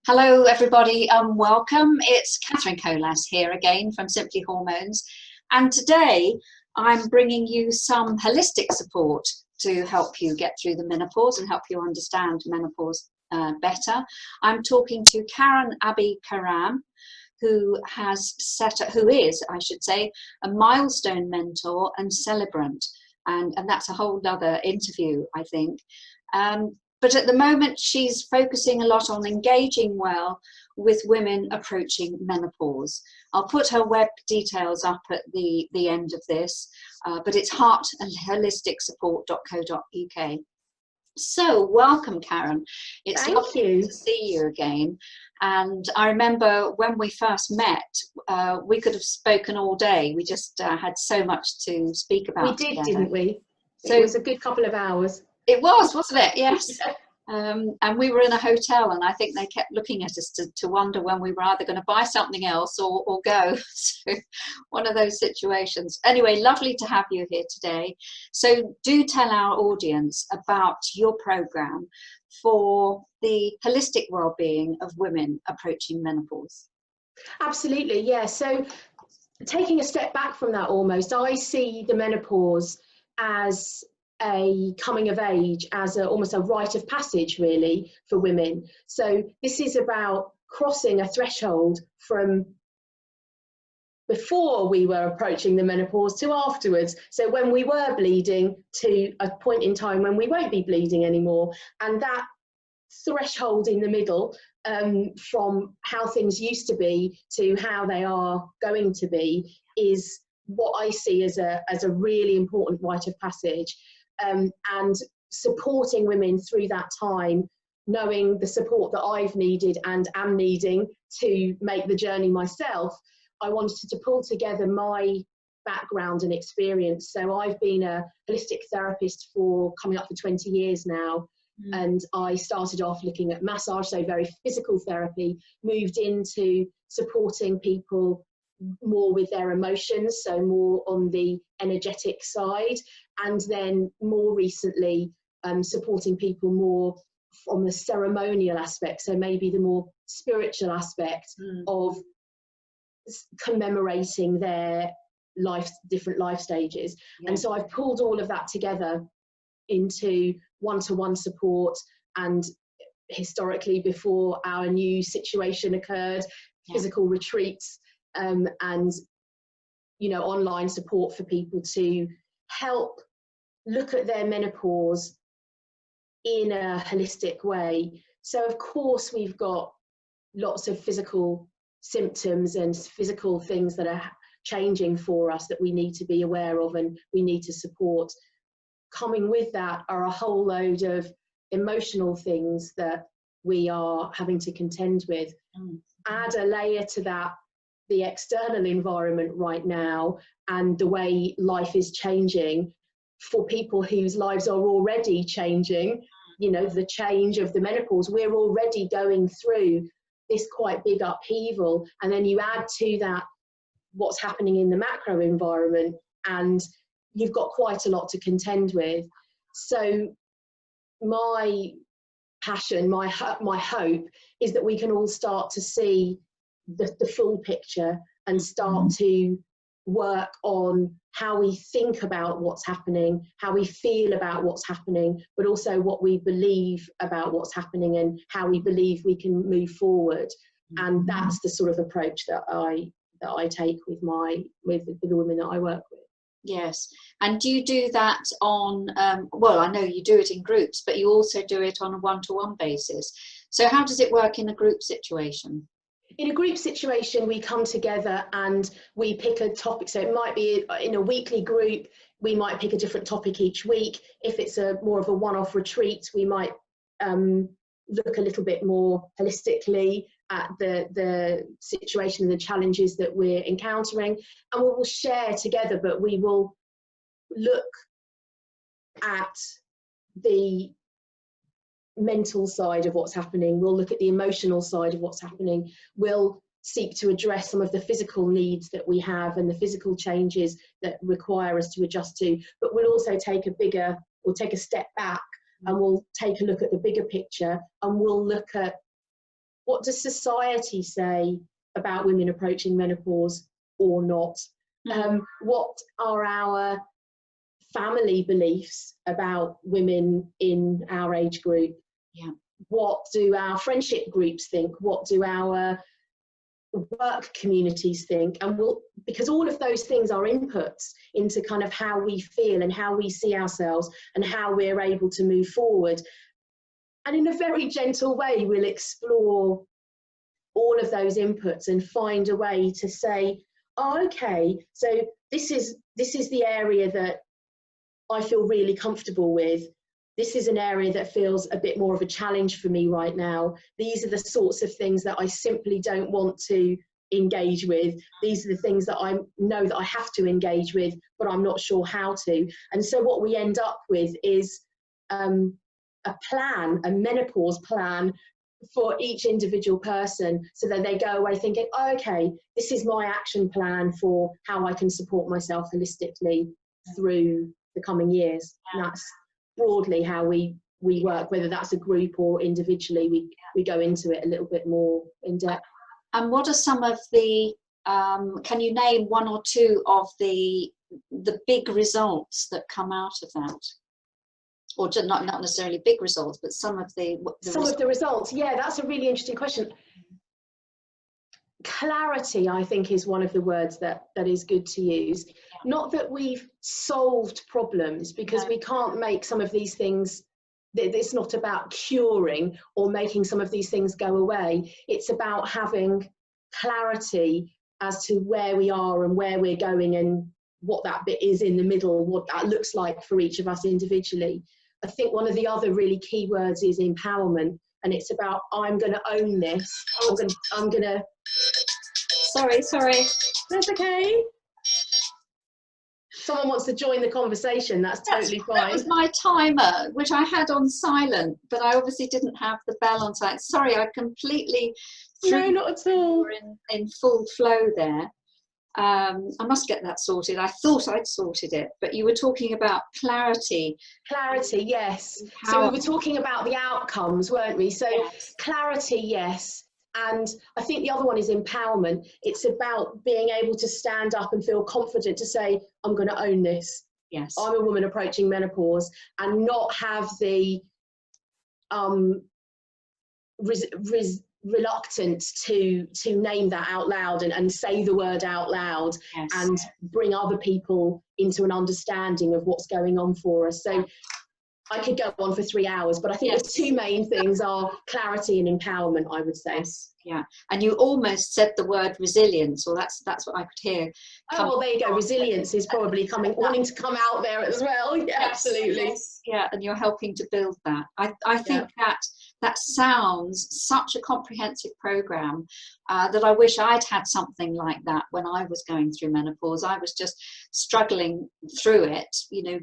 Hello, everybody. Welcome. It's Catherine Colas here again from Simplyhormones, and today I'm bringing you some holistic support to help you get through the menopause and help you understand menopause better. I'm talking to Karen Abbi-Koram, who is, I should say, a milestone mentor and celebrant, and that's a whole other interview, I think. But at the moment, she's focusing a lot on engaging well with women approaching menopause. I'll put her web details up at the end of this, but it's heartandholisticsupport.co.uk. So welcome, Karen. It's lovely to see you again. And I remember when we first met, we could have spoken all day. We just had so much to speak about. We did, together. didn't we? So it was a good couple of hours. It was, wasn't it? Yes. And we were in a hotel, and I think they kept looking at us to wonder when we were either going to buy something else or go. So one of those situations. Anyway, lovely to have you here today. So do tell our audience about your program for the holistic well-being of women approaching menopause. Absolutely, yeah. So taking a step back from that almost, I see the menopause as a coming of age, as almost a rite of passage really for women. So this is about crossing a threshold from before we were approaching the menopause to afterwards. So when we were bleeding to a point in time when we won't be bleeding anymore, and that threshold in the middle, from how things used to be to how they are going to be, is what I see as a really important rite of passage. And supporting women through that time, knowing the support that I've needed and am needing to make the journey myself, I wanted to pull together my background and experience. So I've been a holistic therapist for coming up for 20 years now. And I started off looking at massage, so very physical therapy, moved into supporting people more with their emotions, so more on the energetic side, and then more recently supporting people more from the ceremonial aspect, so maybe the more spiritual aspect of commemorating their different life stages. Yeah. And so I've pulled all of that together into one-to-one support, and historically, before our new situation occurred, physical retreats, and online support for people to help look at their menopause in a holistic way. So of course we've got lots of physical symptoms and physical things that are changing for us that we need to be aware of and we need to support. Coming with that are a whole load of emotional things that we are having to contend with. Add a layer to that, the external environment right now and the way life is changing for people whose lives are already changing, the change of the menopause. We're already going through this quite big upheaval, and then you add to that what's happening in the macro environment, and you've got quite a lot to contend with. So my passion, my hope is that we can all start to see the full picture and start to work on how we think about what's happening, how we feel about what's happening, but also what we believe about what's happening and how we believe we can move forward. And that's the sort of approach that I take with the women that I work with. Yes. And do you do that on, well, I know you do it in groups, but you also do it on a one-to-one basis. So how does it work in a group situation? In a group situation, we come together and we pick a topic. So it might be in a weekly group, we might pick a different topic each week. If it's more of a one-off retreat, we might look a little bit more holistically at the situation and the challenges that we're encountering, and we will share together, but we will look at the mental side of what's happening, we'll look at the emotional side of what's happening, we'll seek to address some of the physical needs that we have and the physical changes that require us to adjust to, but we'll also take a step back and we'll take a look at the bigger picture, and we'll look at what does society say about women approaching menopause or not? What are our family beliefs about women in our age group? Yeah. What do our friendship groups think? What do our work communities think? And because all of those things are inputs into kind of how we feel and how we see ourselves and how we're able to move forward. And in a very gentle way, we'll explore all of those inputs and find a way to say, oh, okay, so this is the area that I feel really comfortable with. This is an area that feels a bit more of a challenge for me right now. These are the sorts of things that I simply don't want to engage with. These are the things that I know that I have to engage with, but I'm not sure how to. And so what we end up with is a plan, a menopause plan for each individual person, so that they go away thinking, oh, okay, this is my action plan for how I can support myself holistically through the coming years. And that's broadly how we work, whether that's a group or individually. We go into it a little bit more in depth. And what are some of the can you name one or two of the big results that come out of that? Or just not necessarily big results, but some of the results. Yeah, that's a really interesting question. Clarity, I think, is one of the words that is good to use. Not that we've solved problems, because we can't make some of these things, it's not about curing or making some of these things go away. It's about having clarity as to where we are and where we're going and what that bit is in the middle, what that looks like for each of us individually. I think one of the other really key words is empowerment, and it's about, I'm going to own this. I'm going to. Sorry. That's okay. Someone wants to join the conversation. That's totally fine. That was my timer, which I had on silent, but I obviously didn't have the bell on silent. Sorry, I completely No, not at all. In full flow there. I must get that sorted. I thought I'd sorted it, but you were talking about clarity. Clarity, yes. So we were talking about the outcomes, weren't we? So clarity, yes. And I think the other one is empowerment. It's about being able to stand up and feel confident to say, I'm going to own this. Yes. I'm a woman approaching menopause, and not have the reluctance to name that out loud and say the word out loud, and bring other people into an understanding of what's going on for us. So I could go on for 3 hours, but I think the two main things are clarity and empowerment, I would say. Yeah, and you almost said the word resilience, or that's what I could hear. Oh, well, there you go. Resilience is probably wanting to come out there as well. Yeah, absolutely. Yes. Yeah, and you're helping to build that. I think that sounds such a comprehensive program that I wish I'd had something like that when I was going through menopause. I was just struggling through it,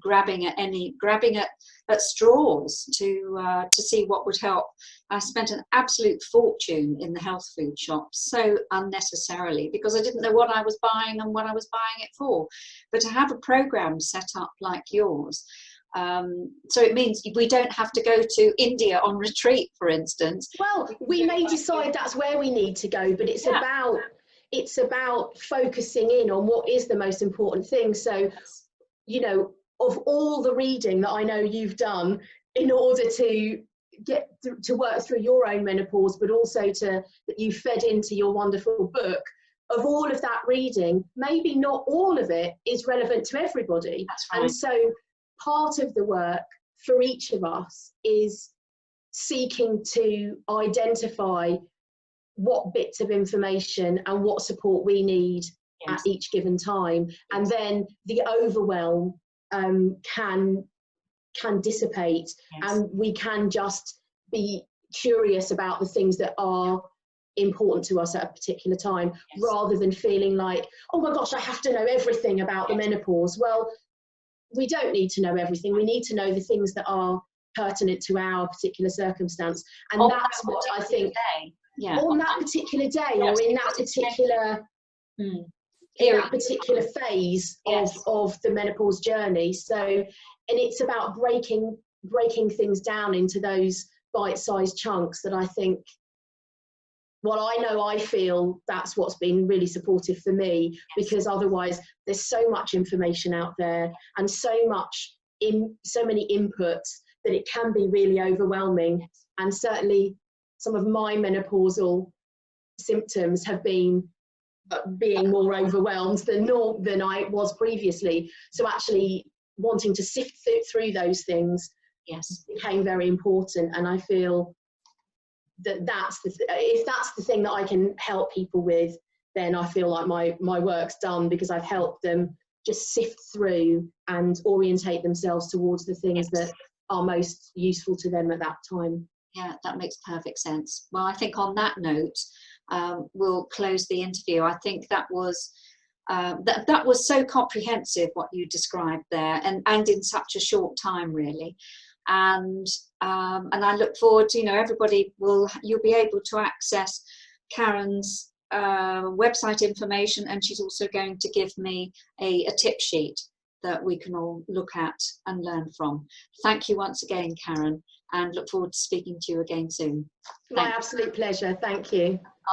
grabbing at straws to see what would help. I spent an absolute fortune in the health food shop, so unnecessarily, because I didn't know what I was buying and what I was buying it for. But to have a program set up like yours, so it means we don't have to go to India on retreat, for instance. Well, we may decide that's where we need to go, but it's about focusing in on what is the most important thing. So, of all the reading that I know you've done in order to get to work through your own menopause, but also that you fed into your wonderful book, of all of that reading, maybe not all of it is relevant to everybody. That's right. And so part of the work for each of us is seeking to identify what bits of information and what support we need at each given time. And then the overwhelm can dissipate, and we can just be curious about the things that are important to us at a particular time, rather than feeling like, oh my gosh, I have to know everything about the menopause. Well, we don't need to know everything. We need to know the things that are pertinent to our particular circumstance, and that's what I think on that particular day, or in that particular particular phase of the menopause journey. So, and it's about breaking things down into those bite-sized chunks that I think well, I know I feel that's what's been really supportive for me, because otherwise there's so much information out there and so many inputs that it can be really overwhelming. And certainly some of my menopausal symptoms have been being more overwhelmed than I was previously. So actually wanting to sift through those things, yes, became very important. And I feel that if that's the thing that I can help people with, then I feel like my work's done, because I've helped them just sift through and orientate themselves towards the things that are most useful to them at that time. Yeah, that makes perfect sense. Well, I think on that note, we'll close the interview. I think that was that was so comprehensive what you described there, and in such a short time, really. And I look forward to, you'll be able to access Karen's website information, and she's also going to give me a tip sheet that we can all look at and learn from. Thank you once again, Karen, and look forward to speaking to you again soon. My absolute pleasure. Thank you.